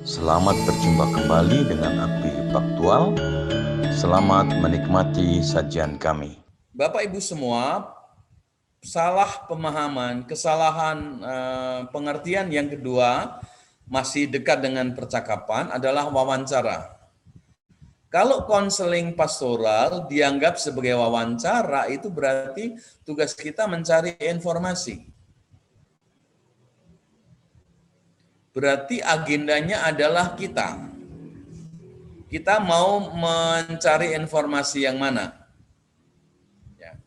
Selamat berjumpa kembali dengan Aktif Faktual. Selamat menikmati sajian kami. Bapak Ibu semua, salah pemahaman, kesalahan pengertian yang kedua masih dekat dengan percakapan adalah wawancara. Kalau konseling pastoral dianggap sebagai wawancara, itu berarti tugas kita mencari informasi. Berarti agendanya adalah kita. Kita mau mencari informasi yang mana? Ya.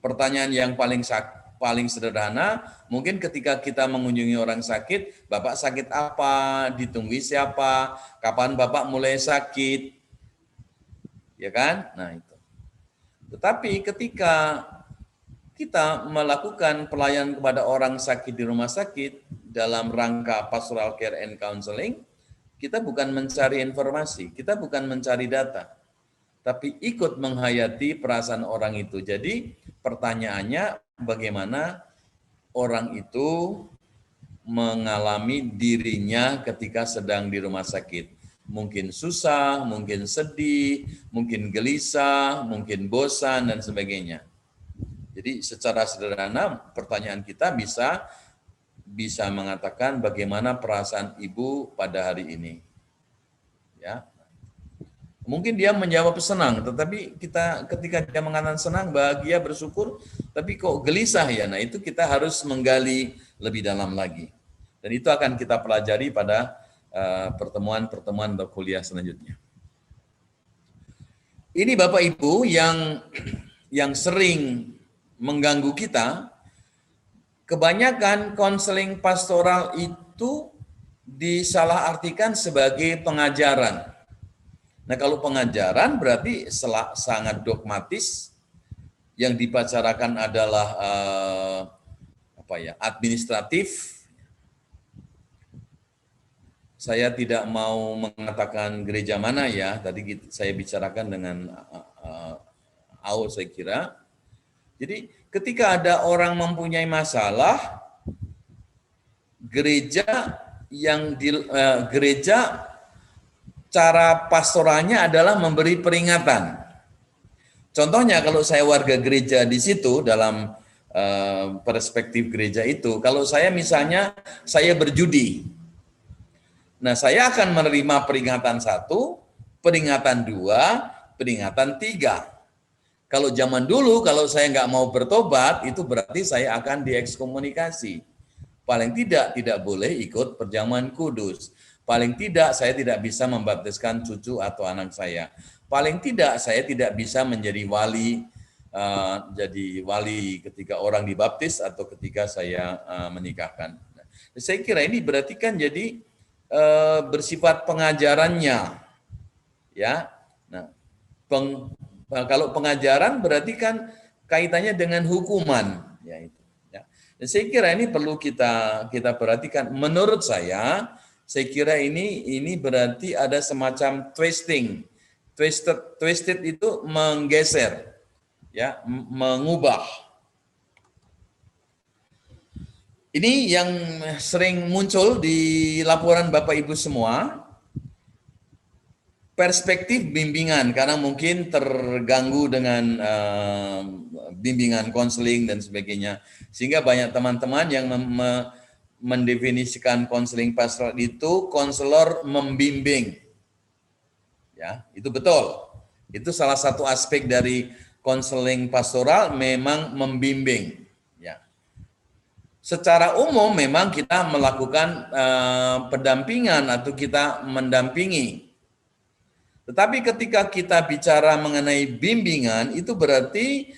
Pertanyaan yang paling sederhana, mungkin ketika kita mengunjungi orang sakit, Bapak sakit apa, ditunggui siapa, kapan Bapak mulai sakit, ya kan? Nah itu. Tetapi ketika kita melakukan pelayanan kepada orang sakit di rumah sakit dalam rangka pastoral care and counseling, kita bukan mencari informasi, kita bukan mencari data, tapi ikut menghayati perasaan orang itu. Jadi pertanyaannya bagaimana orang itu mengalami dirinya ketika sedang di rumah sakit. Mungkin susah, mungkin sedih, mungkin gelisah, mungkin bosan, dan sebagainya. Jadi secara sederhana pertanyaan kita bisa mengatakan bagaimana perasaan ibu pada hari ini. Ya, mungkin dia menjawab senang, tetapi kita ketika dia mengatakan senang, bahagia, bersyukur, tapi kok gelisah ya. Nah, itu kita harus menggali lebih dalam lagi. Dan itu akan kita pelajari pada pertemuan-pertemuan atau kuliah selanjutnya. Ini Bapak Ibu yang sering mengganggu kita, kebanyakan konseling pastoral itu disalahartikan sebagai pengajaran. Nah, kalau pengajaran berarti sangat dogmatis, yang dibicarakan adalah administratif. Saya tidak mau mengatakan gereja mana ya, tadi saya bicarakan dengan saya kira. Jadi ketika ada orang mempunyai masalah, gereja cara pastoralnya adalah memberi peringatan. Contohnya kalau saya warga gereja di situ dalam perspektif gereja itu, kalau saya misalnya saya berjudi, nah saya akan menerima peringatan 1, peringatan 2, peringatan 3. Kalau zaman dulu, kalau saya nggak mau bertobat, itu berarti saya akan diekskomunikasi. Paling tidak boleh ikut perjamuan kudus. Paling tidak saya tidak bisa membaptiskan cucu atau anak saya. Paling tidak saya tidak bisa menjadi wali ketika orang dibaptis atau ketika saya menikahkan. Saya kira ini berarti kan jadi bersifat pengajarannya, ya. Nah, kalau pengajaran berarti kan kaitannya dengan hukuman, ya itu. Ya. Dan saya kira ini perlu kita perhatikan. Menurut saya kira ini berarti ada semacam twisting. Twisted itu menggeser, ya, mengubah. Ini yang sering muncul di laporan Bapak Ibu semua. Perspektif bimbingan, karena mungkin terganggu dengan bimbingan konseling dan sebagainya, sehingga banyak teman-teman yang mendefinisikan konseling pastoral itu konselor membimbing. Ya, itu betul. Itu salah satu aspek dari konseling pastoral, memang membimbing. Ya. Secara umum memang kita melakukan pendampingan atau kita mendampingi. Tetapi ketika kita bicara mengenai bimbingan, itu berarti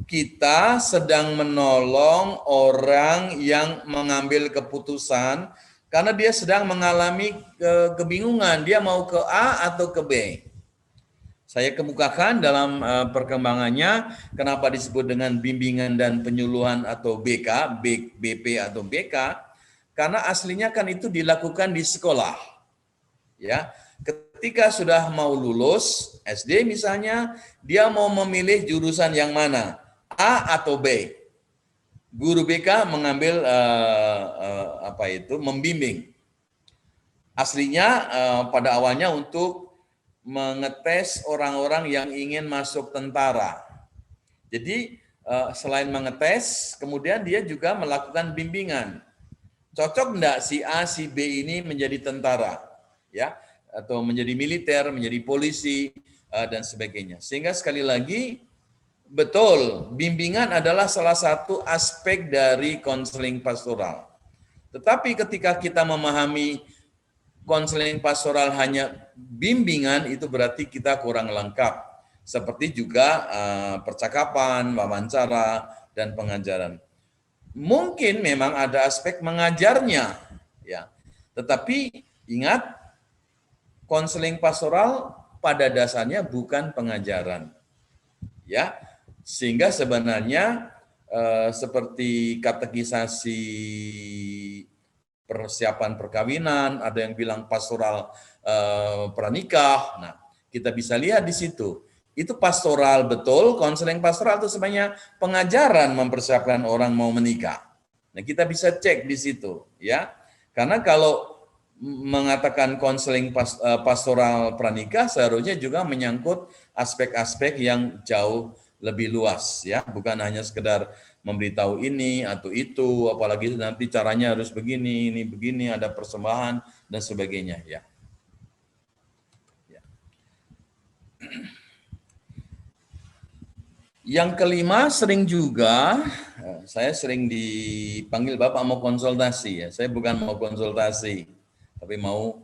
kita sedang menolong orang yang mengambil keputusan karena dia sedang mengalami kebingungan, dia mau ke A atau ke B. Saya kemukakan dalam perkembangannya kenapa disebut dengan bimbingan dan penyuluhan atau BK, BP atau BK, karena aslinya kan itu dilakukan di sekolah. Ya, ketika sudah mau lulus SD misalnya, dia mau memilih jurusan yang mana, A atau B. Guru BK mengambil membimbing. Aslinya pada awalnya untuk mengetes orang-orang yang ingin masuk tentara. Jadi selain mengetes, kemudian dia juga melakukan bimbingan. Cocok enggak si A, si B ini menjadi tentara, ya, atau menjadi militer, menjadi polisi dan sebagainya. Sehingga sekali lagi betul, bimbingan adalah salah satu aspek dari konseling pastoral. Tetapi ketika kita memahami konseling pastoral hanya bimbingan, itu berarti kita kurang lengkap. Seperti juga percakapan, wawancara, dan pengajaran. Mungkin memang ada aspek mengajarnya, ya. Tetapi ingat, konseling pastoral pada dasarnya bukan pengajaran, ya. Sehingga sebenarnya seperti katekisasi persiapan perkawinan, ada yang bilang pastoral pranikah. Nah, kita bisa lihat di situ. Itu pastoral betul, konseling pastoral itu sebenarnya pengajaran mempersiapkan orang mau menikah. Nah, kita bisa cek di situ, ya. Karena kalau mengatakan konseling pastoral pranikah seharusnya juga menyangkut aspek-aspek yang jauh lebih luas, ya, bukan hanya sekedar memberitahu ini atau itu, apalagi nanti caranya harus begini, ini begini, ada persembahan dan sebagainya, ya. Yang kelima, sering juga saya sering dipanggil Bapak mau konsultasi, ya. Saya bukan mau konsultasi, tapi mau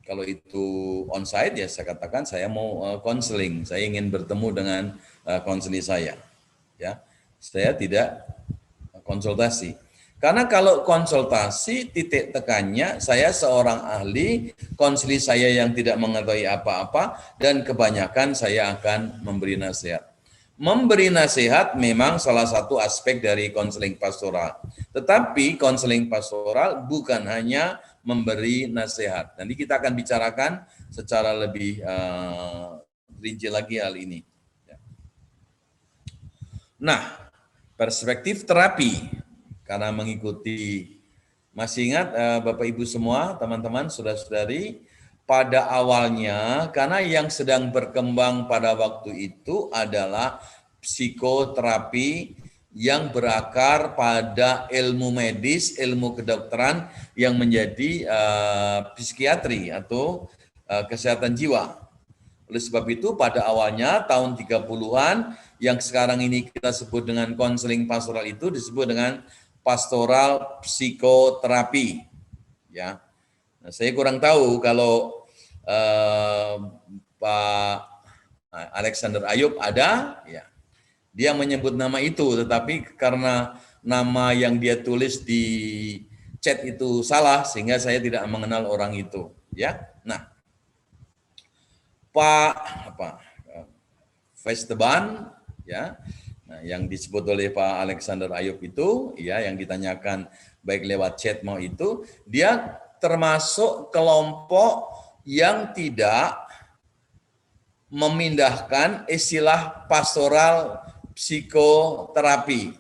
kalau itu onsite, ya saya katakan saya mau konseling, saya ingin bertemu dengan konseli saya, ya. Saya tidak konsultasi. Karena kalau konsultasi, titik tekannya saya seorang ahli, konseli saya yang tidak mengetahui apa-apa, dan kebanyakan saya akan memberi nasihat. Memberi nasihat memang salah satu aspek dari konseling pastoral. Tetapi konseling pastoral bukan hanya memberi nasihat. Nanti kita akan bicarakan secara lebih rinci lagi hal ini. Nah, perspektif terapi. Karena mengikuti, masih ingat Bapak Ibu semua, teman-teman, saudara-saudari, pada awalnya karena yang sedang berkembang pada waktu itu adalah psikoterapi yang berakar pada ilmu medis, ilmu kedokteran yang menjadi psikiatri atau kesehatan jiwa. Oleh sebab itu pada awalnya tahun 30-an yang sekarang ini kita sebut dengan konseling pastoral itu disebut dengan pastoral psikoterapi, ya. Nah, saya kurang tahu kalau Pak Alexander Ayub ada, ya. Dia menyebut nama itu, tetapi karena nama yang dia tulis di chat itu salah, sehingga saya tidak mengenal orang itu, ya. Nah, Pak Vesteban, ya. Nah, yang disebut oleh Pak Alexander Ayub itu, ya, yang ditanyakan baik lewat chat mau itu, dia termasuk kelompok yang tidak memindahkan istilah pastoral psikoterapi.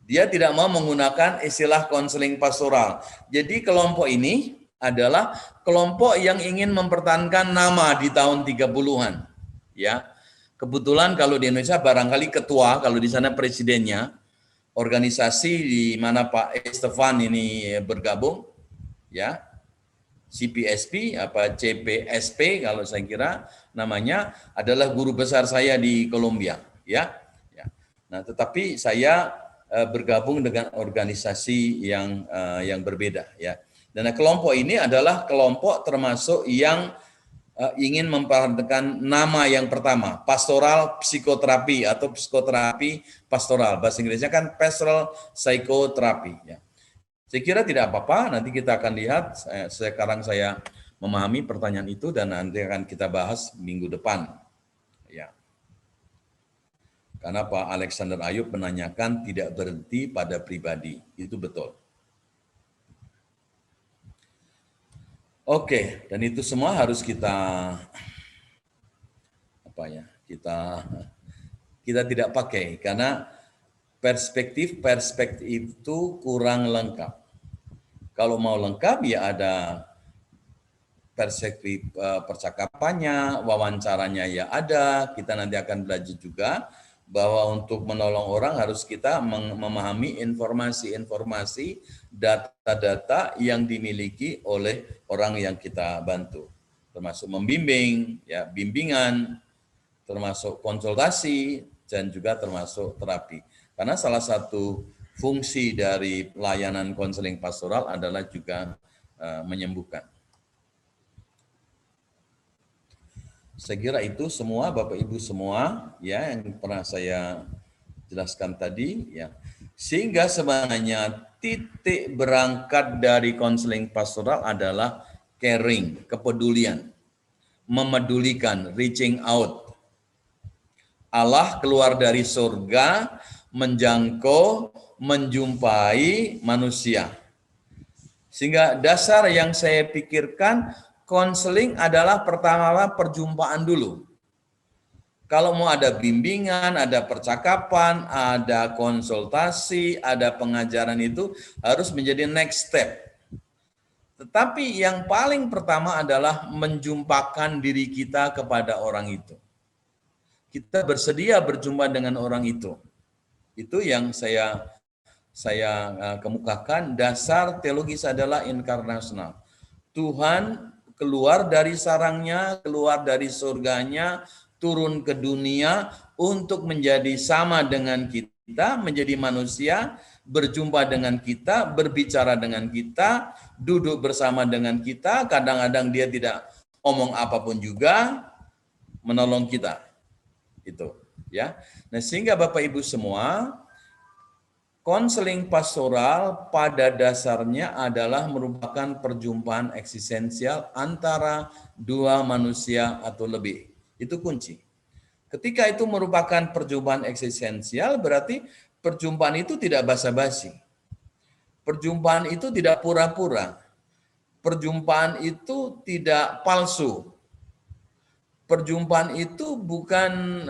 Dia tidak mau menggunakan istilah konseling pastoral. Jadi kelompok ini adalah kelompok yang ingin mempertahankan nama di tahun 30-an, ya. Kebetulan kalau di Indonesia barangkali ketua, kalau di sana presidennya, organisasi di mana Pak Estefan ini bergabung, ya, CPSP, CPSP kalau saya kira namanya, adalah guru besar saya di Kolombia, ya. Nah, tetapi saya bergabung dengan organisasi yang berbeda, ya. Dan kelompok ini adalah kelompok termasuk yang ingin memperhatikan nama yang pertama, pastoral psikoterapi atau psikoterapi pastoral. Bahasa Inggrisnya kan pastoral psychotherapy, ya. Saya kira tidak apa-apa, nanti kita akan lihat. Sekarang saya memahami pertanyaan itu dan nanti akan kita bahas minggu depan, ya. Karena Pak Alexander Ayub menanyakan tidak berhenti pada pribadi, itu betul. Oke, dan itu semua harus kita kita tidak pakai karena perspektif itu kurang lengkap. Kalau mau lengkap ya ada perspektif percakapannya, wawancaranya ya ada. Kita nanti akan belajar juga bahwa untuk menolong orang harus kita memahami informasi-informasi, data-data yang dimiliki oleh orang yang kita bantu. Termasuk membimbing, ya bimbingan, termasuk konsultasi, dan juga termasuk terapi. Karena salah satu fungsi dari pelayanan konseling pastoral adalah juga menyembuhkan. Saya kira itu semua Bapak Ibu semua ya yang pernah saya jelaskan tadi ya. Sehingga sebenarnya titik berangkat dari konseling pastoral adalah caring, kepedulian, memedulikan, reaching out. Allah keluar dari surga, menjangkau, menjumpai manusia. Sehingga dasar yang saya pikirkan konseling adalah pertama perjumpaan dulu. Kalau mau ada bimbingan, ada percakapan, ada konsultasi, ada pengajaran itu harus menjadi next step. Tetapi yang paling pertama adalah menjumpakan diri kita kepada orang itu. Kita bersedia berjumpa dengan orang itu. Itu yang saya kemukakan. Dasar teologis adalah inkarnasional. Tuhan keluar dari sarangnya, keluar dari surganya, turun ke dunia untuk menjadi sama dengan kita, menjadi manusia, berjumpa dengan kita, berbicara dengan kita, duduk bersama dengan kita, kadang-kadang dia tidak omong apapun juga, menolong kita. Itu, ya. Nah, sehingga Bapak Ibu semua, konseling pastoral pada dasarnya adalah merupakan perjumpaan eksistensial antara dua manusia atau lebih. Itu kunci. Ketika itu merupakan perjumpaan eksistensial, berarti perjumpaan itu tidak basa-basi. Perjumpaan itu tidak pura-pura. Perjumpaan itu tidak palsu. Perjumpaan itu bukan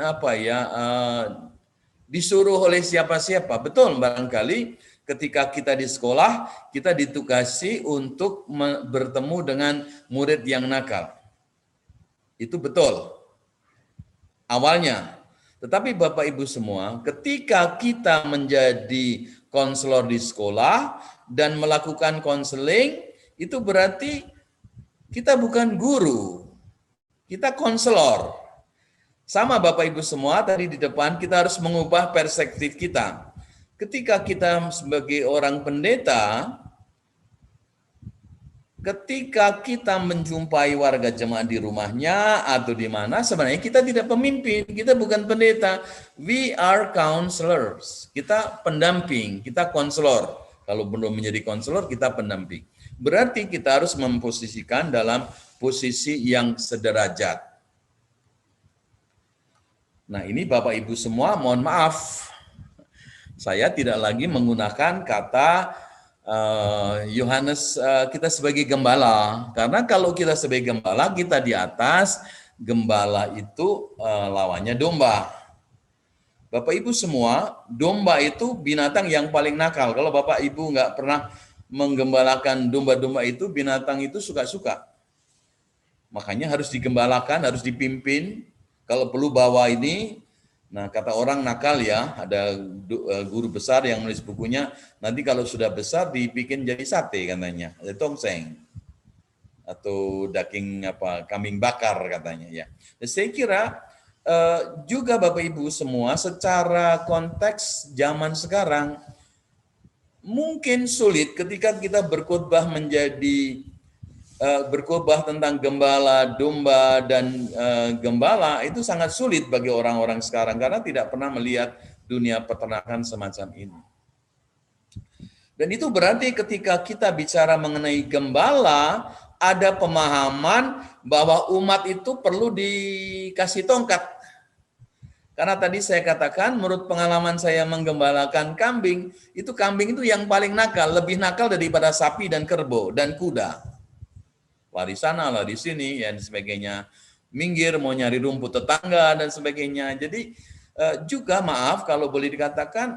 disuruh oleh siapa-siapa. Betul, barangkali ketika kita di sekolah, kita ditugasi untuk bertemu dengan murid yang nakal. Itu betul. Awalnya. Tetapi Bapak Ibu semua, ketika kita menjadi konselor di sekolah dan melakukan konseling, itu berarti kita bukan guru. Kita konselor. Sama Bapak Ibu semua, tadi di depan kita harus mengubah perspektif kita. Ketika kita sebagai orang pendeta, ketika kita menjumpai warga jemaat di rumahnya atau di mana, sebenarnya kita tidak pemimpin, kita bukan pendeta. We are counselors. Kita pendamping, kita konselor. Kalau belum menjadi konselor, kita pendamping. Berarti kita harus memposisikan dalam posisi yang sederajat. Nah, ini Bapak Ibu semua, mohon maaf, saya tidak lagi menggunakan kata Yohanes kita sebagai gembala, karena kalau kita sebagai gembala, kita di atas, gembala itu lawannya domba. Bapak Ibu semua, domba itu binatang yang paling nakal. Kalau Bapak Ibu nggak pernah menggembalakan domba-domba itu, binatang itu suka-suka. Makanya harus digembalakan, harus dipimpin. Kalau perlu bawa ini, nah kata orang nakal ya, ada guru besar yang menulis bukunya, nanti kalau sudah besar dibikin jadi sate katanya, ada tongseng atau daging kambing bakar katanya ya. Dan saya kira juga Bapak Ibu semua secara konteks zaman sekarang mungkin sulit ketika kita berkhotbah berkhotbah tentang gembala, domba, dan gembala itu sangat sulit bagi orang-orang sekarang karena tidak pernah melihat dunia peternakan semacam ini. Dan itu berarti ketika kita bicara mengenai gembala, ada pemahaman bahwa umat itu perlu dikasih tongkat. Karena tadi saya katakan, menurut pengalaman saya menggembalakan kambing itu yang paling nakal, lebih nakal daripada sapi dan kerbau dan kuda. Lari sana, lari sini, dan sebagainya. Minggir, mau nyari rumput tetangga, dan sebagainya. Jadi juga maaf kalau boleh dikatakan,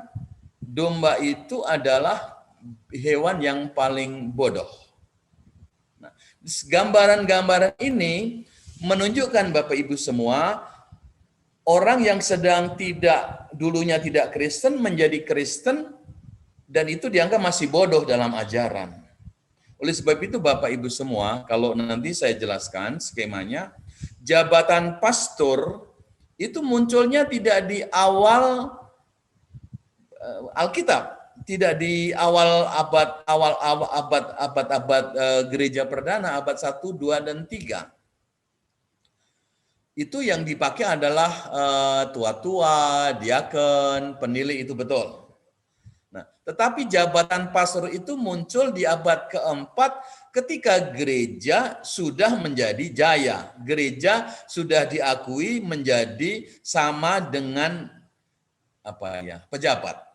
domba itu adalah hewan yang paling bodoh. Nah, gambaran-gambaran ini menunjukkan Bapak Ibu semua, orang yang sedang dulunya tidak Kristen menjadi Kristen, dan itu dianggap masih bodoh dalam ajaran. Oleh sebab itu Bapak Ibu semua, kalau nanti saya jelaskan skemanya, jabatan pastor itu munculnya tidak di awal Alkitab, tidak di awal abad gereja perdana, abad 1, 2, dan 3. Itu yang dipakai adalah tua-tua, diaken, penilai, itu betul. Nah, tetapi jabatan pastor itu muncul di abad keempat ketika gereja sudah menjadi jaya. Gereja sudah diakui menjadi sama dengan pejabat.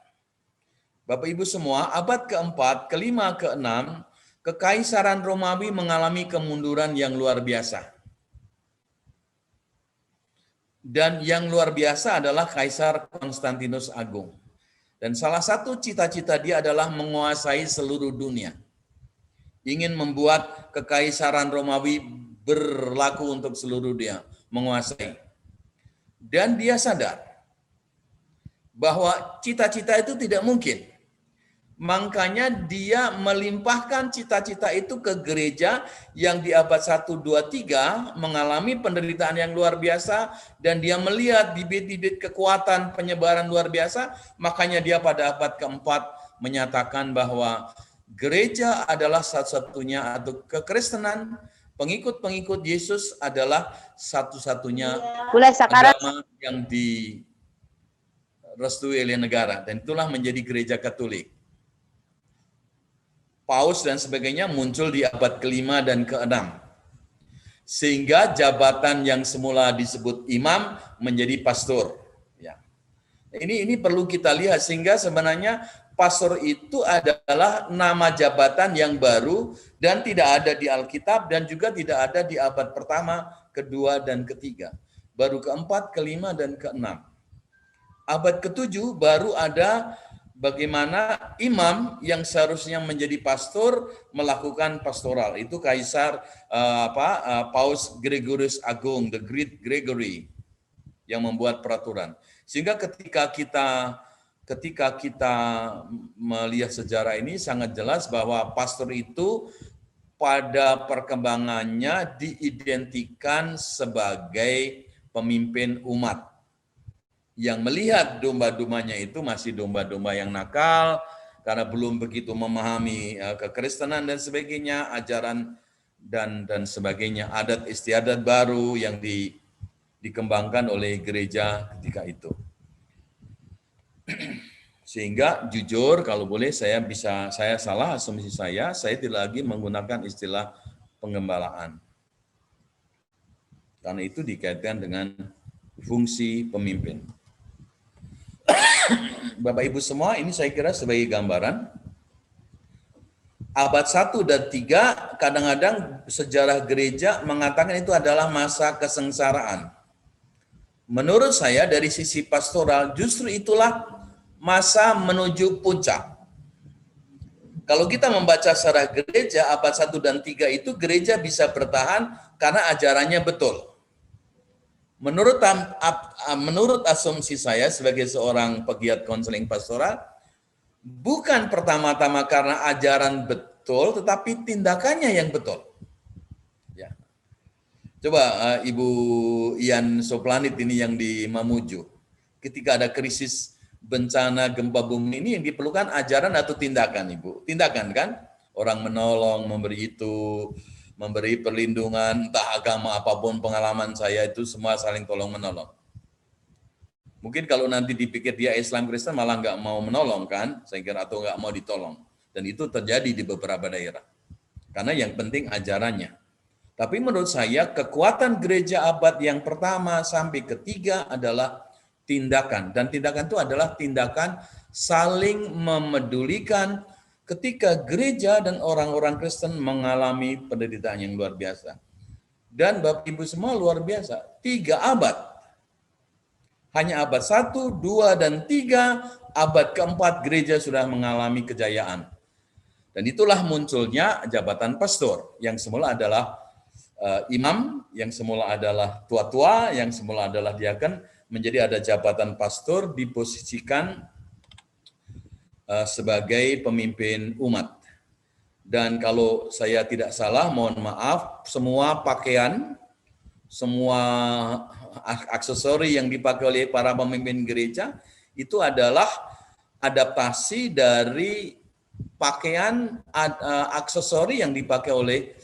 Bapak Ibu semua, abad keempat, kelima, keenam, Kekaisaran Romawi mengalami kemunduran yang luar biasa. Dan yang luar biasa adalah Kaisar Konstantinus Agung. Dan salah satu cita-cita dia adalah menguasai seluruh dunia. Ingin membuat Kekaisaran Romawi berlaku untuk seluruh dunia, menguasai. Dan dia sadar bahwa cita-cita itu tidak mungkin. Makanya dia melimpahkan cita-cita itu ke gereja yang di abad 1, 2, 3 mengalami penderitaan yang luar biasa, dan dia melihat bibit-bibit kekuatan penyebaran luar biasa. Makanya dia pada abad keempat menyatakan bahwa gereja adalah satu-satunya, atau kekristenan, pengikut-pengikut Yesus adalah satu-satunya agama yang direstui oleh negara, dan itulah menjadi gereja Katolik. Paus dan sebagainya muncul di abad kelima dan keenam. Sehingga jabatan yang semula disebut imam menjadi pastor. Ya. Ini perlu kita lihat, sehingga sebenarnya pastor itu adalah nama jabatan yang baru dan tidak ada di Alkitab, dan juga tidak ada di abad pertama, kedua, dan ketiga. Baru keempat, kelima, dan keenam. Abad ketujuh baru ada bagaimana imam yang seharusnya menjadi pastor melakukan pastoral. Itu Kaisar Paus Gregorius Agung, the Great Gregory, yang membuat peraturan. Sehingga ketika kita melihat sejarah ini sangat jelas bahwa pastor itu pada perkembangannya diidentikan sebagai pemimpin umat yang melihat domba-dombanya itu masih domba-domba yang nakal, karena belum begitu memahami kekristenan dan sebagainya, ajaran dan sebagainya, adat istiadat baru yang dikembangkan oleh gereja ketika itu. Sehingga jujur kalau boleh saya salah asumsi saya tidak lagi menggunakan istilah penggembalaan. Karena itu dikaitkan dengan fungsi pemimpin. Bapak Ibu semua, ini saya kira sebagai gambaran. Abad 1 dan 3 kadang-kadang sejarah gereja mengatakan itu adalah masa kesengsaraan. Menurut saya dari sisi pastoral justru itulah masa menuju puncak. Kalau kita membaca sejarah gereja abad 1 dan 3 itu gereja bisa bertahan karena ajarannya betul. Menurut asumsi saya sebagai seorang pegiat konseling pastoral, bukan pertama-tama karena ajaran betul, tetapi tindakannya yang betul. Ya. Coba Ibu Ian Soplanit ini yang di Mamuju, ketika ada krisis bencana gempa bumi ini, yang diperlukan ajaran atau tindakan, Ibu? Tindakan kan? Orang menolong, memberi itu, memberi perlindungan, entah agama apapun, pengalaman saya itu semua saling tolong-menolong. Mungkin kalau nanti dipikir dia Islam Kristen malah nggak mau menolong kan, saya kira, atau nggak mau ditolong. Dan itu terjadi di beberapa daerah. Karena yang penting ajarannya. Tapi menurut saya kekuatan gereja abad yang pertama sampai ketiga adalah tindakan. Dan tindakan itu adalah tindakan saling memedulikan, ketika gereja dan orang-orang Kristen mengalami penderitaan yang luar biasa. Dan Bapak Ibu semua luar biasa, 3 abad. Hanya abad 1, 2, dan 3, abad keempat gereja sudah mengalami kejayaan. Dan itulah munculnya jabatan pastor, yang semula adalah imam, yang semula adalah tua-tua, yang semula adalah diaken, menjadi ada jabatan pastor diposisikan sebagai pemimpin umat. Dan kalau saya tidak salah, mohon maaf, semua pakaian, semua aksesori yang dipakai oleh para pemimpin gereja itu adalah adaptasi dari pakaian aksesori yang dipakai oleh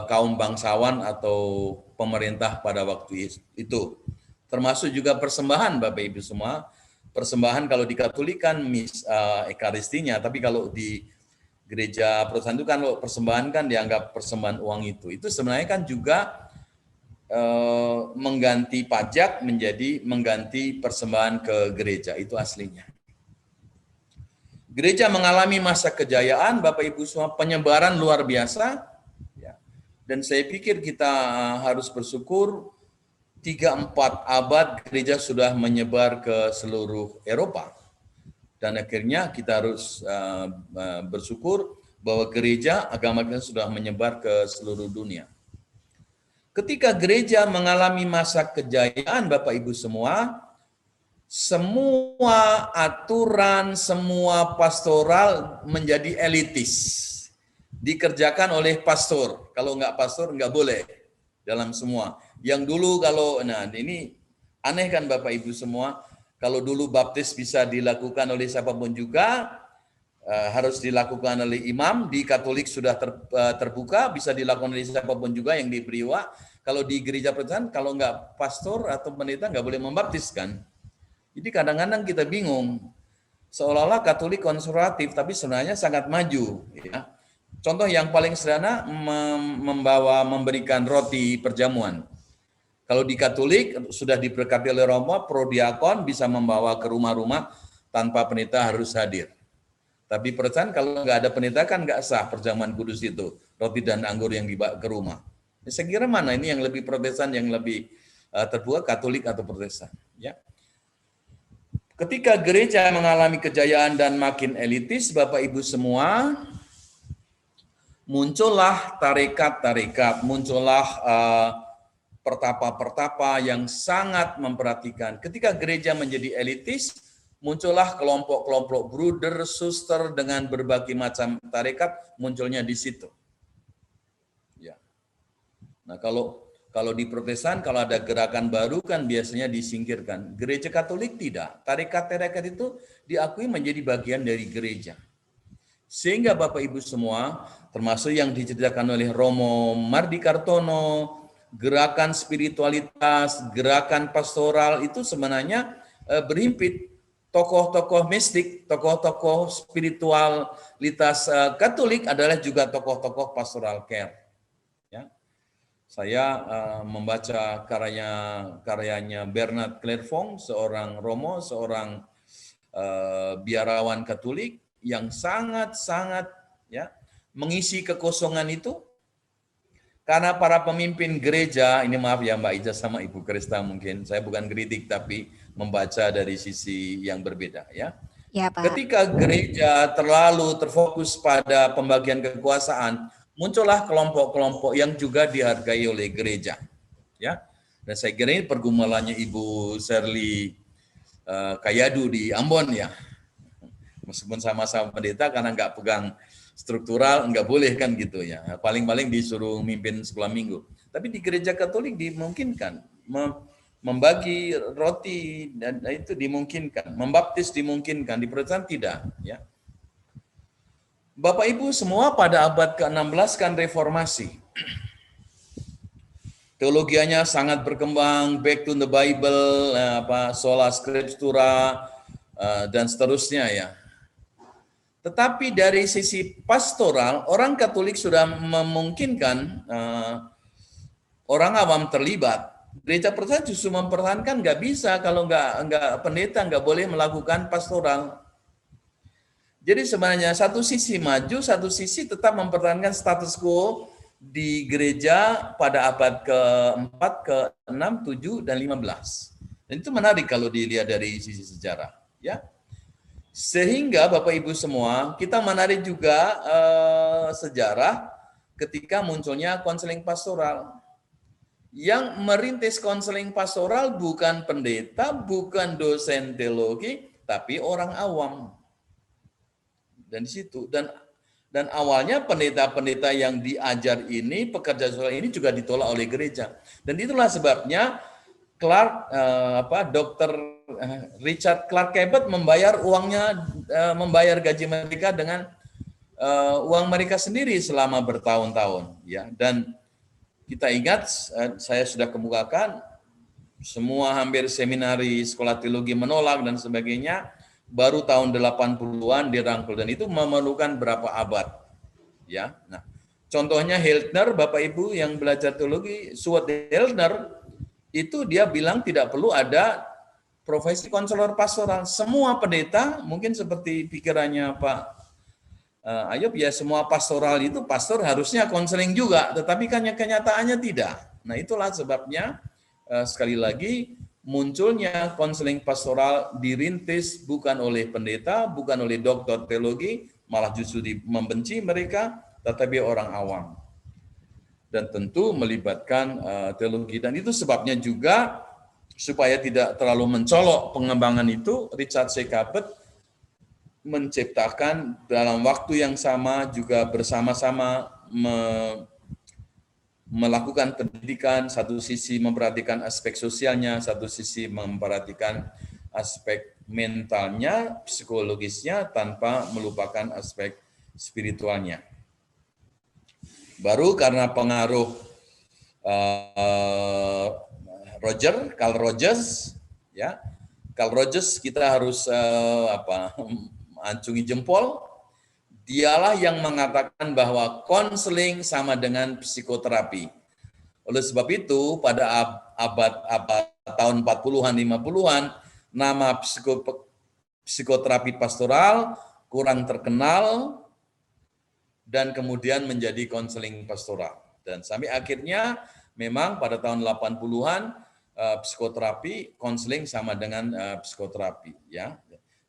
kaum bangsawan atau pemerintah pada waktu itu. Termasuk juga persembahan, Bapak Ibu semua. Persembahan kalau di Katolik kan ekaristinya, tapi kalau di gereja Protestan itu kan persembahan kan dianggap persembahan uang itu. Itu sebenarnya kan juga mengganti pajak menjadi mengganti persembahan ke gereja, itu aslinya. Gereja mengalami masa kejayaan, Bapak Ibu semua, penyebaran luar biasa, ya. Dan saya pikir kita harus bersyukur 3-4 abad gereja sudah menyebar ke seluruh Eropa. Dan akhirnya kita harus bersyukur bahwa gereja, agama kita sudah menyebar ke seluruh dunia. Ketika gereja mengalami masa kejayaan, Bapak Ibu semua, semua aturan, semua pastoral menjadi elitis. Dikerjakan oleh pastor. Kalau nggak pastor, nggak boleh dalam semua. Yang dulu kalau, nah ini aneh kan Bapak Ibu semua, kalau dulu baptis bisa dilakukan oleh siapapun juga, harus dilakukan oleh imam. Di Katolik sudah terbuka, bisa dilakukan oleh siapapun juga yang diberi wa. Kalau di gereja Protestan, kalau nggak pastor atau pendeta nggak boleh membaptiskan. Jadi kadang-kadang kita bingung, seolah-olah Katolik konservatif, tapi sebenarnya sangat maju. Ya. Contoh yang paling sederhana, memberikan roti perjamuan. Kalau di Katolik sudah diberkati oleh Romo, prodiakon bisa membawa ke rumah-rumah tanpa pendeta harus hadir. Tapi Protestan kalau nggak ada pendeta kan nggak sah perjamuan kudus itu, roti dan anggur yang dibawa ke rumah. Saya kira mana ini yang lebih Protestan, yang lebih terbuka, Katolik atau Protestan? Ya. Ketika gereja mengalami kejayaan dan makin elitis, Bapak Ibu semua, muncullah tarekat-tarekat, muncullah pertapa-pertapa yang sangat memperhatikan. Ketika gereja menjadi elitis, muncullah kelompok-kelompok bruder, suster dengan berbagai macam tarekat munculnya di situ. Ya. Nah, kalau di Protestan, kalau ada gerakan baru kan biasanya disingkirkan. Gereja Katolik tidak. Tarekat-tarekat itu diakui menjadi bagian dari gereja. Sehingga Bapak Ibu semua, termasuk yang diceritakan oleh Romo Mardikartono, gerakan spiritualitas, gerakan pastoral itu sebenarnya berhimpit. Tokoh-tokoh mistik, tokoh-tokoh spiritualitas Katolik adalah juga tokoh-tokoh pastoral care. Saya membaca karyanya Bernard Clairvaux, seorang Romo, seorang biarawan Katolik yang sangat-sangat ya mengisi kekosongan itu, karena para pemimpin gereja, ini maaf ya Mbak Ija sama Ibu Krista, mungkin saya bukan kritik tapi membaca dari sisi yang berbeda ya. Ya Pak. Ketika gereja terlalu terfokus pada pembagian kekuasaan, muncullah kelompok-kelompok yang juga dihargai oleh gereja, ya. Dan saya kira ini pergumulannya Ibu Shirley Kayadu di Ambon ya. Meskipun sama-sama pendeta, karena nggak pegang struktural, nggak boleh kan gitu ya. Paling-paling disuruh mimpin sekolah minggu. Tapi di gereja Katolik dimungkinkan membagi roti, dan itu dimungkinkan, membaptis dimungkinkan, di Protestan tidak, ya. Bapak Ibu semua, pada abad ke-16 kan reformasi. Teologianya sangat berkembang, back to the Bible, sola scriptura, dan seterusnya ya. Tetapi dari sisi pastoral, orang Katolik sudah memungkinkan orang awam terlibat. Gereja Protestan justru mempertahankan nggak bisa kalau nggak pendeta nggak boleh melakukan pastoral. Jadi sebenarnya satu sisi maju, satu sisi tetap mempertahankan status quo di gereja pada abad ke-4, ke-6, 7, dan 15. Dan itu menarik kalau dilihat dari sisi sejarah. Ya. Sehingga Bapak Ibu semua, kita menarik juga sejarah ketika munculnya konseling pastoral. Yang merintis konseling pastoral bukan pendeta, bukan dosen teologi, tapi orang awam. Dan di situ dan awalnya pendeta-pendeta yang diajar ini, pekerja sosial ini juga ditolak oleh gereja. Dan itulah sebabnya Dr. Richard Clark Cabot membayar gaji mereka dengan uang mereka sendiri selama bertahun-tahun, ya. Dan kita ingat, saya sudah kemukakan, semua hampir seminari, sekolah teologi menolak dan sebagainya. Baru tahun 80-an dirangkul, dan itu memerlukan berapa abad, ya. Nah, contohnya Hiltner, Bapak Ibu yang belajar teologi, Stuart Hiltner itu dia bilang tidak perlu ada profesi konselor pastoral. Semua pendeta mungkin seperti pikirannya Pak Ayub, ya, semua pastoral itu pastor harusnya konseling juga, tetapi kan kenyataannya tidak. Nah, itulah sebabnya sekali lagi munculnya konseling pastoral dirintis bukan oleh pendeta, bukan oleh doktor teologi, malah justru membenci mereka, tetapi orang awam. Dan tentu melibatkan teologi. Dan itu sebabnya juga supaya tidak terlalu mencolok pengembangan itu, Richard C. Cabot menciptakan dalam waktu yang sama juga bersama-sama melakukan pendidikan, satu sisi memperhatikan aspek sosialnya, satu sisi memperhatikan aspek mentalnya, psikologisnya, tanpa melupakan aspek spiritualnya. Baru karena pengaruh Carl Rogers, ya, Carl Rogers kita harus acungi jempol. Dialah yang mengatakan bahwa konseling sama dengan psikoterapi. Oleh sebab itu, pada abad tahun 40-an, 50-an, nama psikoterapi pastoral kurang terkenal dan kemudian menjadi konseling pastoral. Dan sampai akhirnya memang pada tahun 80-an psikoterapi, konseling sama dengan psikoterapi, ya.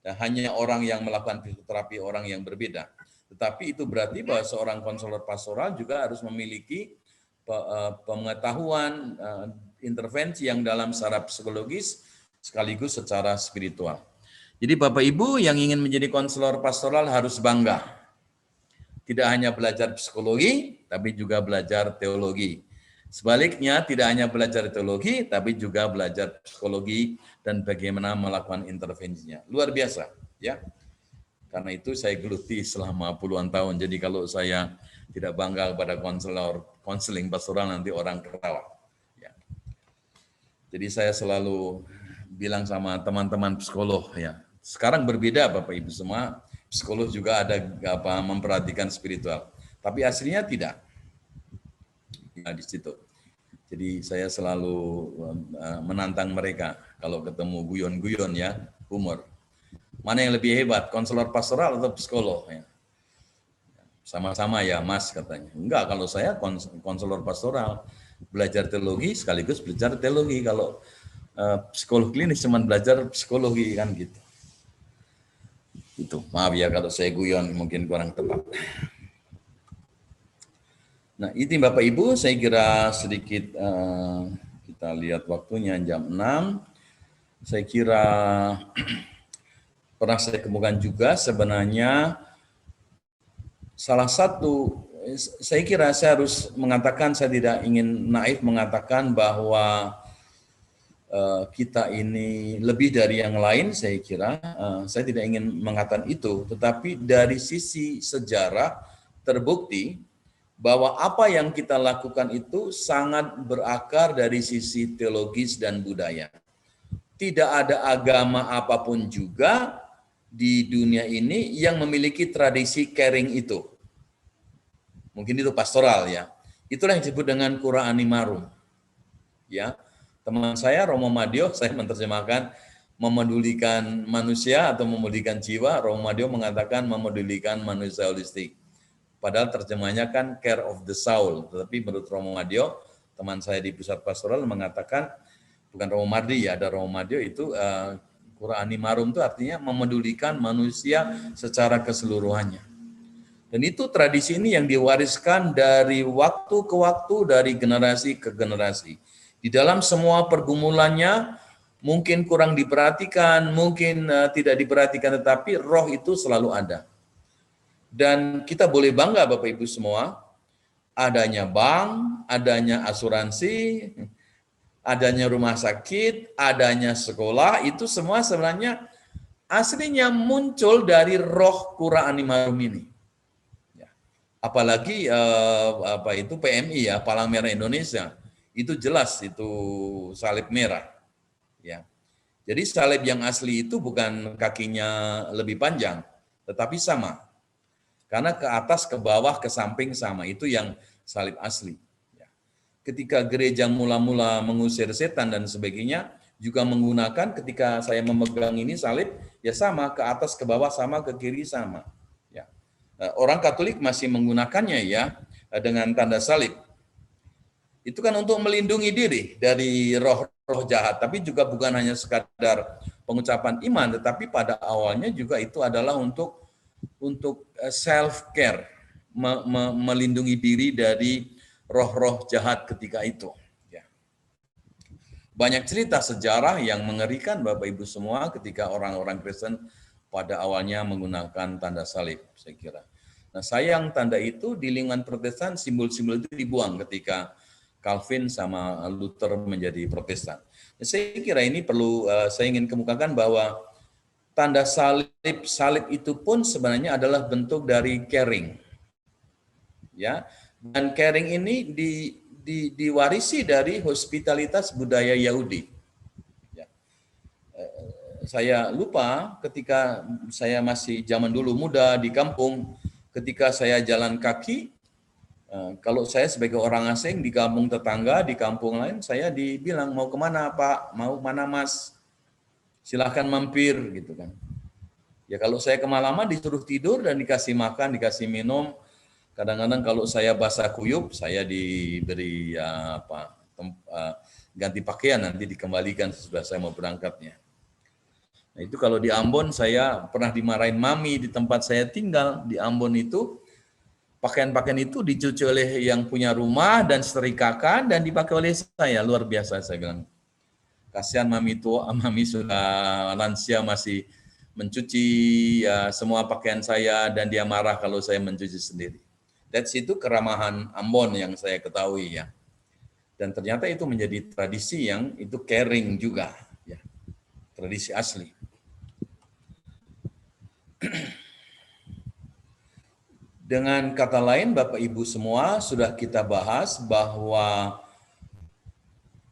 Dan hanya orang yang melakukan psikoterapi orang yang berbeda. Tetapi itu berarti bahwa seorang konselor pastoral juga harus memiliki pengetahuan intervensi yang dalam secara psikologis sekaligus secara spiritual. Jadi Bapak Ibu yang ingin menjadi konselor pastoral harus bangga. Tidak hanya belajar psikologi, tapi juga belajar teologi. Sebaliknya, tidak hanya belajar teologi, tapi juga belajar psikologi dan bagaimana melakukan intervensinya. Luar biasa, ya. Karena itu saya geluti selama puluhan tahun. Jadi kalau saya tidak bangga kepada konseling pastoral, nanti orang ketawa. Ya. Jadi saya selalu bilang sama teman-teman psikolog, ya. Sekarang berbeda Bapak Ibu semua, psikolog juga ada memperhatikan spiritual. Tapi aslinya tidak. Nah, di situ. Jadi saya selalu menantang mereka kalau ketemu guyon-guyon, ya, humor. Mana yang lebih hebat, konselor pastoral atau psikolog? Ya. Sama-sama ya Mas katanya. Enggak, kalau saya konselor pastoral, belajar teologi sekaligus belajar teologi. Kalau psikolog klinis cuma belajar psikologi kan gitu. Itu, maaf ya kalau saya guyon mungkin kurang tepat. Nah, ini Bapak Ibu, saya kira sedikit kita lihat waktunya jam 6. Saya kira pernah saya kemukakan juga sebenarnya salah satu, saya kira saya harus mengatakan, saya tidak ingin naif mengatakan bahwa kita ini lebih dari yang lain, saya kira. Saya tidak ingin mengatakan itu, tetapi dari sisi sejarah terbukti bahwa apa yang kita lakukan itu sangat berakar dari sisi teologis dan budaya. Tidak ada agama apapun juga di dunia ini yang memiliki tradisi caring itu. Mungkin itu pastoral, ya. Itulah yang disebut dengan cura animarum. Ya. Teman saya Romo Madio, saya menerjemahkan memedulikan manusia atau memedulikan jiwa. Romo Madio mengatakan memedulikan manusia holistik. Padahal terjemahnya kan care of the soul. Tetapi menurut Romo Madio, teman saya di pusat pastoral mengatakan, bukan Romo Mardi ya, ada Romo Madio itu Qura animarum itu artinya memedulikan manusia secara keseluruhannya. Dan itu tradisi ini yang diwariskan dari waktu ke waktu, dari generasi ke generasi. Di dalam semua pergumulannya, mungkin kurang diperhatikan, mungkin tidak diperhatikan, tetapi roh itu selalu ada. Dan kita boleh bangga Bapak Ibu semua, adanya bank, adanya asuransi, adanya rumah sakit, adanya sekolah, itu semua sebenarnya aslinya muncul dari roh Qura animarum ini. Apalagi PMI ya, Palang Merah Indonesia, itu jelas itu salib merah. Ya. Jadi salib yang asli itu bukan kakinya lebih panjang, tetapi sama. Karena ke atas, ke bawah, ke samping sama, itu yang salib asli. Ya. Ketika gereja mula-mula mengusir setan dan sebagainya, juga menggunakan ketika saya memegang ini salib, ya sama, ke atas, ke bawah sama, ke kiri sama. Orang Katolik masih menggunakannya ya dengan tanda salib. Itu kan untuk melindungi diri dari roh-roh jahat, tapi juga bukan hanya sekadar pengucapan iman, tetapi pada awalnya juga itu adalah untuk self care, melindungi diri dari roh-roh jahat ketika itu. Ya. Banyak cerita sejarah yang mengerikan Bapak Ibu semua ketika orang-orang Kristen pada awalnya menggunakan tanda salib, saya kira. Nah, sayang tanda itu di lingkungan Protestan, simbol-simbol itu dibuang ketika Calvin sama Luther menjadi Protestan. Saya kira ini perlu saya ingin kemukakan bahwa tanda salib itu pun sebenarnya adalah bentuk dari caring. Ya. Dan caring ini diwarisi dari hospitalitas budaya Yahudi. Saya lupa ketika saya masih zaman dulu muda di kampung, ketika saya jalan kaki, kalau saya sebagai orang asing di kampung tetangga, di kampung lain, saya dibilang mau kemana Pak, mau mana Mas, silahkan mampir gitu kan. Ya kalau saya kemalaman disuruh tidur dan dikasih makan, dikasih minum. Kadang-kadang kalau saya basah kuyup, saya diberi ganti pakaian, nanti dikembalikan sesudah saya mau berangkatnya. Nah, itu kalau di Ambon saya pernah dimarahin mami di tempat saya tinggal di Ambon itu, pakaian-pakaian itu dicuci oleh yang punya rumah dan setrikakan dan dipakai oleh saya. Luar biasa saya bilang. Kasihan mami tua, mami sudah lansia masih mencuci ya, semua pakaian saya dan dia marah kalau saya mencuci sendiri. That's itu keramahan Ambon yang saya ketahui ya. Dan ternyata itu menjadi tradisi yang itu caring juga ya. Tradisi asli. Dengan kata lain, Bapak Ibu semua sudah kita bahas bahwa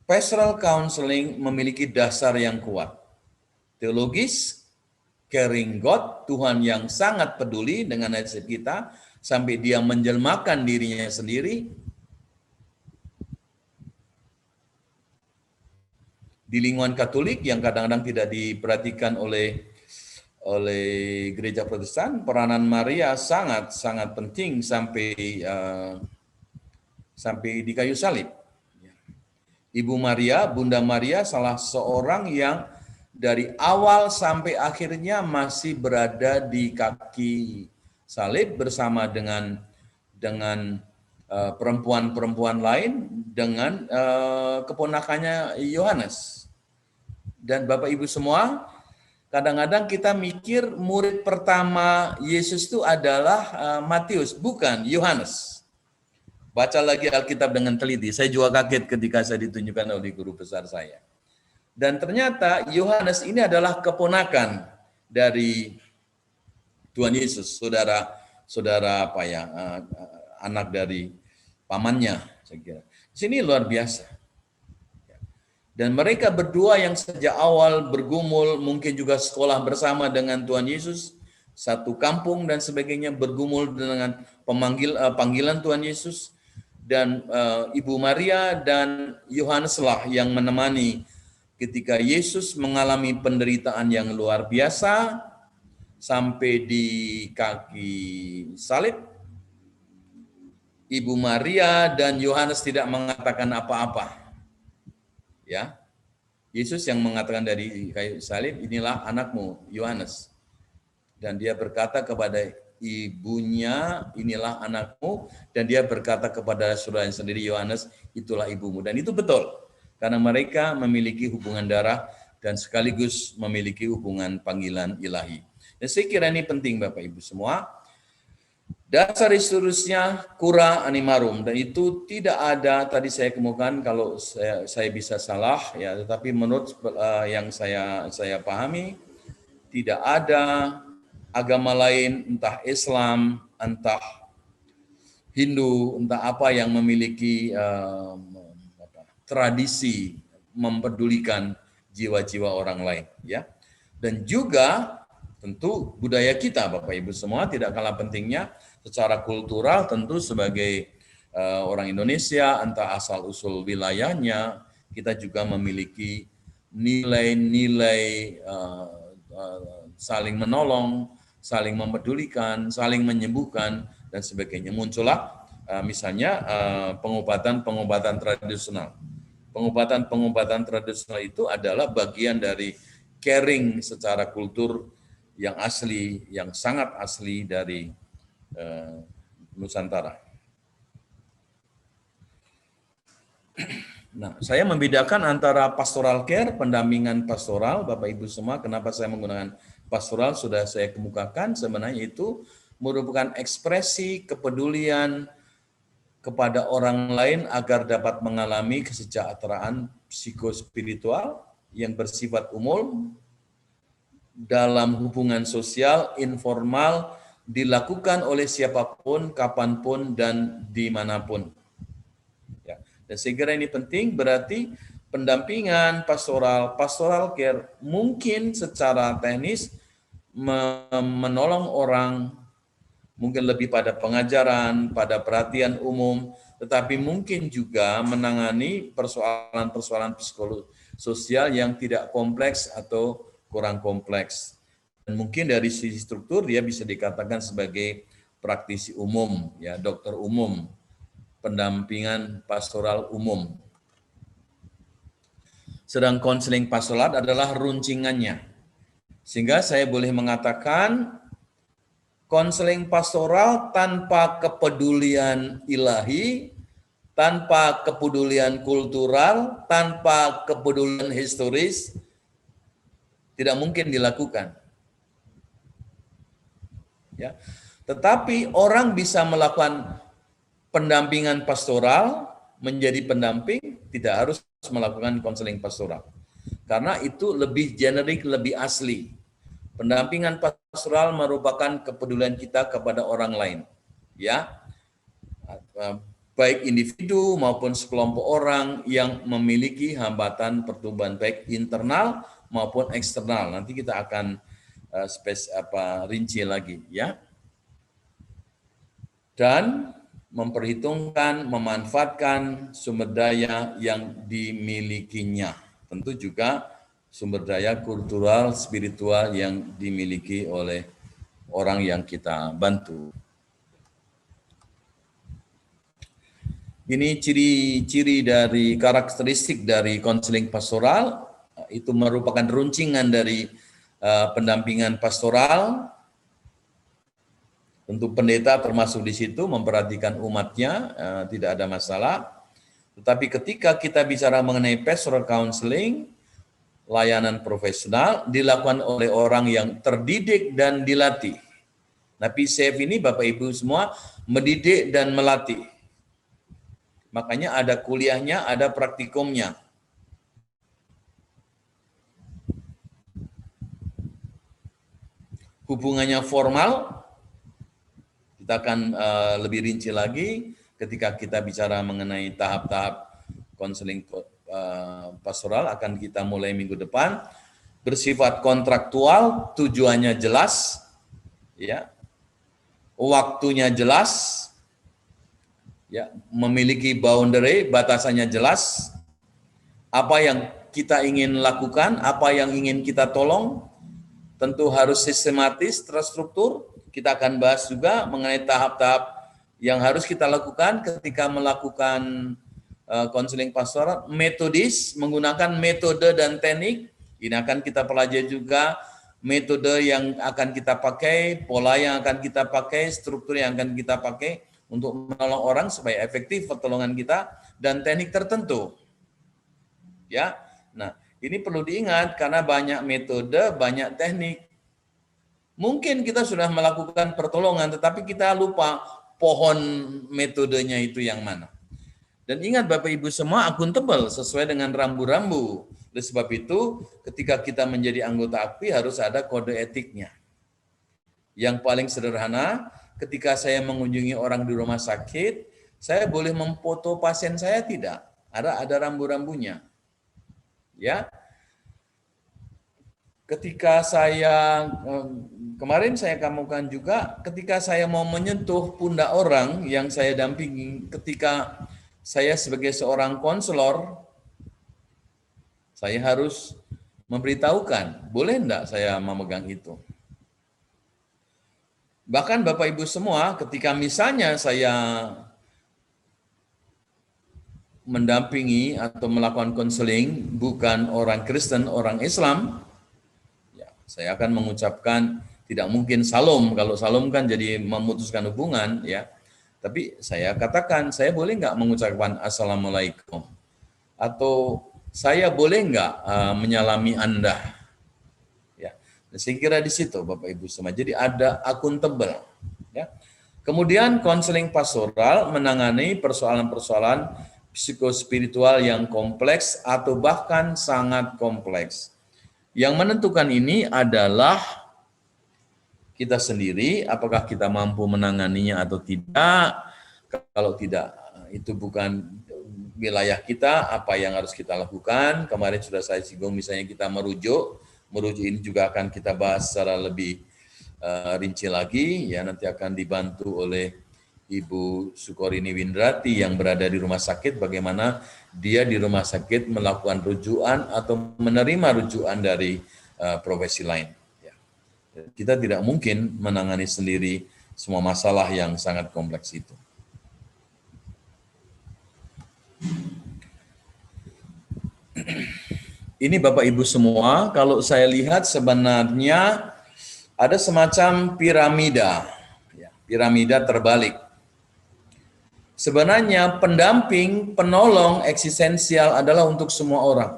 pastoral counseling memiliki dasar yang kuat. Teologis, caring God, Tuhan yang sangat peduli dengan nasib kita, sampai dia menjelmakan dirinya sendiri. Di lingkungan Katolik yang kadang-kadang tidak diperhatikan oleh gereja Protestan, peranan Maria sangat penting sampai di kayu salib. Ibu Maria, Bunda Maria, salah seorang yang dari awal sampai akhirnya masih berada di kaki salib bersama dengan perempuan-perempuan lain, dengan keponakannya Yohanes. Dan Bapak Ibu semua, kadang-kadang kita mikir murid pertama Yesus itu adalah Matius, bukan, Yohanes. Baca lagi Alkitab dengan teliti. Saya juga kaget ketika saya ditunjukkan oleh guru besar saya. Dan ternyata Yohanes ini adalah keponakan dari Tuhan Yesus, saudara anak dari pamannya, saya kira. Di sini luar biasa. Dan mereka berdua yang sejak awal bergumul, mungkin juga sekolah bersama dengan Tuhan Yesus, satu kampung dan sebagainya, bergumul dengan panggilan Tuhan Yesus, dan Ibu Maria dan Yohaneslah yang menemani ketika Yesus mengalami penderitaan yang luar biasa sampai di kaki salib. Ibu Maria dan Yohanes tidak mengatakan apa-apa. Ya. Yesus yang mengatakan dari kayu salib, inilah anakmu, Yohanes. Dan dia berkata kepada ibunya, inilah anakmu. Dan dia berkata kepada saudaranya sendiri, Yohanes, itulah ibumu. Dan itu betul. Karena mereka memiliki hubungan darah dan sekaligus memiliki hubungan panggilan ilahi. Dan saya kira ini penting Bapak Ibu semua. Dasar historisnya cura animarum, dan itu tidak ada, tadi saya kemukakan, kalau saya bisa salah ya, tetapi menurut yang saya pahami tidak ada agama lain, entah Islam, entah Hindu, entah apa yang memiliki tradisi mempedulikan jiwa-jiwa orang lain ya. Dan juga tentu budaya kita Bapak Ibu semua tidak kalah pentingnya. Secara kultural tentu sebagai orang Indonesia, entah asal usul wilayahnya, kita juga memiliki nilai-nilai saling menolong, saling mempedulikan, saling menyembuhkan dan sebagainya. Muncullah misalnya pengobatan tradisional. Pengobatan tradisional itu adalah bagian dari caring secara kultur yang asli, yang sangat asli dari Nusantara. Nah, saya membedakan antara pastoral care, pendampingan pastoral, Bapak Ibu semua. Kenapa saya menggunakan pastoral? Sudah saya kemukakan, sebenarnya itu merupakan ekspresi kepedulian kepada orang lain agar dapat mengalami kesejahteraan psikospiritual yang bersifat umum dalam hubungan sosial informal, dilakukan oleh siapapun, kapanpun, dan dimanapun. Ya. Dan saya kira ini penting, berarti pendampingan pastoral care mungkin secara teknis menolong orang, mungkin lebih pada pengajaran, pada perhatian umum, tetapi mungkin juga menangani persoalan-persoalan psikososial yang tidak kompleks atau kurang kompleks. Dan mungkin dari sisi struktur dia bisa dikatakan sebagai praktisi umum, ya, dokter umum, pendampingan pastoral umum. Sedang konseling pastoral adalah runcingannya. Sehingga saya boleh mengatakan konseling pastoral tanpa kepedulian ilahi, tanpa kepedulian kultural, tanpa kepedulian historis tidak mungkin dilakukan. Ya. Tetapi orang bisa melakukan pendampingan pastoral, menjadi pendamping, tidak harus melakukan konseling pastoral. Karena itu lebih generik, lebih asli. Pendampingan pastoral merupakan kepedulian kita kepada orang lain. Ya. Baik individu maupun sekelompok orang yang memiliki hambatan pertumbuhan baik internal maupun eksternal. Nanti kita akan rinci lagi ya. Dan memperhitungkan, memanfaatkan sumber daya yang dimilikinya. Tentu juga sumber daya kultural, spiritual yang dimiliki oleh orang yang kita bantu. Ini ciri-ciri dari karakteristik dari konseling pastoral, itu merupakan runcingan dari pendampingan pastoral. Tentu pendeta termasuk di situ, memperhatikan umatnya, tidak ada masalah. Tetapi ketika kita bicara mengenai pastoral counseling, layanan profesional dilakukan oleh orang yang terdidik dan dilatih. Nah, PCF ini Bapak Ibu semua mendidik dan melatih. Makanya ada kuliahnya, ada praktikumnya. Hubungannya formal, kita akan lebih rinci lagi ketika kita bicara mengenai tahap-tahap konseling pastoral, akan kita mulai minggu depan. Bersifat kontraktual, tujuannya jelas, ya, waktunya jelas, ya, memiliki boundary, batasannya jelas, apa yang kita ingin lakukan, apa yang ingin kita tolong, tentu harus sistematis, terstruktur. Kita akan bahas juga mengenai tahap-tahap yang harus kita lakukan ketika melakukan konseling pastoral metodis, menggunakan metode dan teknik. Ini akan kita pelajari juga metode yang akan kita pakai, pola yang akan kita pakai, struktur yang akan kita pakai untuk menolong orang supaya efektif pertolongan kita, dan teknik tertentu. Ya. Nah, ini perlu diingat karena banyak metode, banyak teknik. Mungkin kita sudah melakukan pertolongan, tetapi kita lupa pohon metodenya itu yang mana. Dan ingat Bapak Ibu semua, akuntabel sesuai dengan rambu-rambu. Oleh sebab itu, ketika kita menjadi anggota AKPI harus ada kode etiknya. Yang paling sederhana, ketika saya mengunjungi orang di rumah sakit, saya boleh memfoto pasien saya tidak? Ada rambu-rambunya. Ya. Ketika saya kemarin saya kamukan juga, ketika saya mau menyentuh pundak orang yang saya dampingi, ketika saya sebagai seorang konselor, saya harus memberitahukan, boleh enggak saya memegang itu? Bahkan Bapak Ibu semua, ketika misalnya saya mendampingi atau melakukan konseling bukan orang Kristen, orang Islam, ya, saya akan mengucapkan tidak mungkin salam, kalau salam kan jadi memutuskan hubungan, ya. Tapi saya katakan, saya boleh nggak mengucapkan assalamualaikum? Atau saya boleh nggak menyalami Anda? Ya, saya kira di situ Bapak Ibu semua. Jadi ada akuntabel. Ya. Kemudian konseling pastoral menangani persoalan-persoalan psikospiritual yang kompleks atau bahkan sangat kompleks. Yang menentukan ini adalah kita sendiri, apakah kita mampu menanganinya atau tidak. Kalau tidak, itu bukan wilayah kita, apa yang harus kita lakukan. Kemarin sudah saya singgung, misalnya kita merujuk ini juga akan kita bahas secara lebih rinci lagi, ya nanti akan dibantu oleh Ibu Sukorini Windrati yang berada di rumah sakit, bagaimana dia di rumah sakit melakukan rujukan atau menerima rujukan dari profesi lain. Kita tidak mungkin menangani sendiri semua masalah yang sangat kompleks itu. Ini Bapak Ibu semua, kalau saya lihat sebenarnya ada semacam piramida, piramida terbalik. Sebenarnya pendamping, penolong eksistensial adalah untuk semua orang.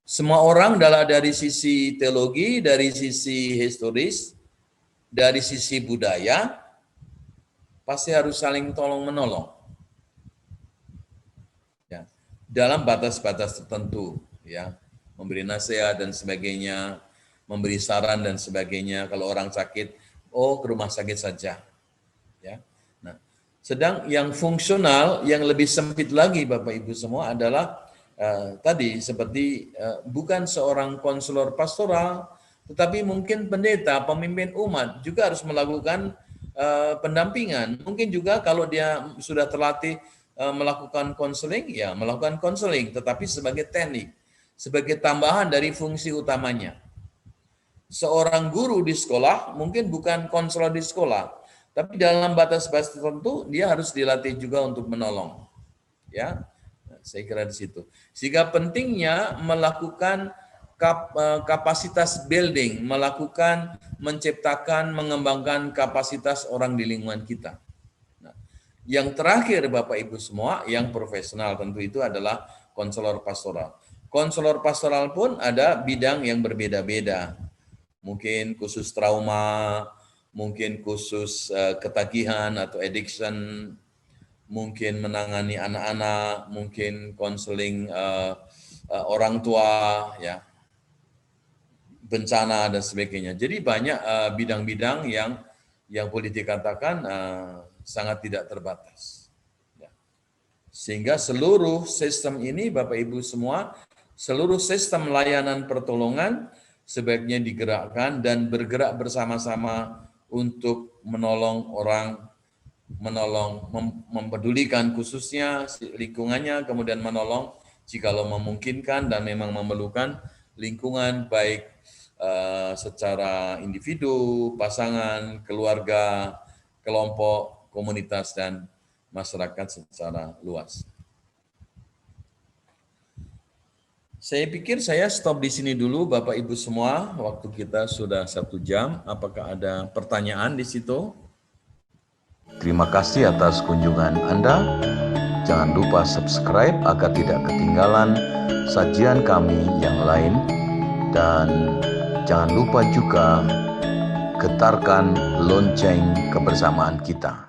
Semua orang dari sisi teologi, dari sisi historis, dari sisi budaya, pasti harus saling tolong-menolong. Ya, dalam batas-batas tertentu, ya, memberi nasihat dan sebagainya, memberi saran dan sebagainya. Kalau orang sakit, ke rumah sakit saja. Ya. Nah, sedang yang fungsional, yang lebih sempit lagi Bapak Ibu semua adalah tadi seperti bukan seorang konselor pastoral, tetapi mungkin pendeta, pemimpin umat juga harus melakukan pendampingan. Mungkin juga kalau dia sudah terlatih melakukan konseling, ya melakukan konseling, tetapi sebagai teknik, sebagai tambahan dari fungsi utamanya. Seorang guru di sekolah mungkin bukan konselor di sekolah, tapi dalam batas-batas tertentu dia harus dilatih juga untuk menolong. Ya. Saya kira di situ. Sehingga pentingnya melakukan kapasitas building, menciptakan, mengembangkan kapasitas orang di lingkungan kita. Nah, yang terakhir Bapak Ibu semua, yang profesional tentu itu adalah konselor pastoral. Konselor pastoral pun ada bidang yang berbeda-beda. Mungkin khusus trauma, mungkin khusus ketagihan atau addiction, mungkin menangani anak-anak, mungkin konseling orang tua, ya, bencana dan sebagainya. Jadi banyak bidang-bidang yang boleh dikatakan sangat tidak terbatas. Ya. Sehingga seluruh sistem ini, Bapak Ibu semua, seluruh sistem layanan pertolongan sebaiknya digerakkan dan bergerak bersama-sama untuk menolong orang, mempedulikan khususnya lingkungannya, kemudian menolong jikalau memungkinkan dan memang memerlukan lingkungan baik secara individu, pasangan, keluarga, kelompok, komunitas, dan masyarakat secara luas. Saya pikir saya stop di sini dulu Bapak Ibu semua. Waktu kita sudah 1 jam. Apakah ada pertanyaan di situ? Terima kasih atas kunjungan Anda. Jangan lupa subscribe agar tidak ketinggalan sajian kami yang lain. Dan jangan lupa juga getarkan lonceng kebersamaan kita.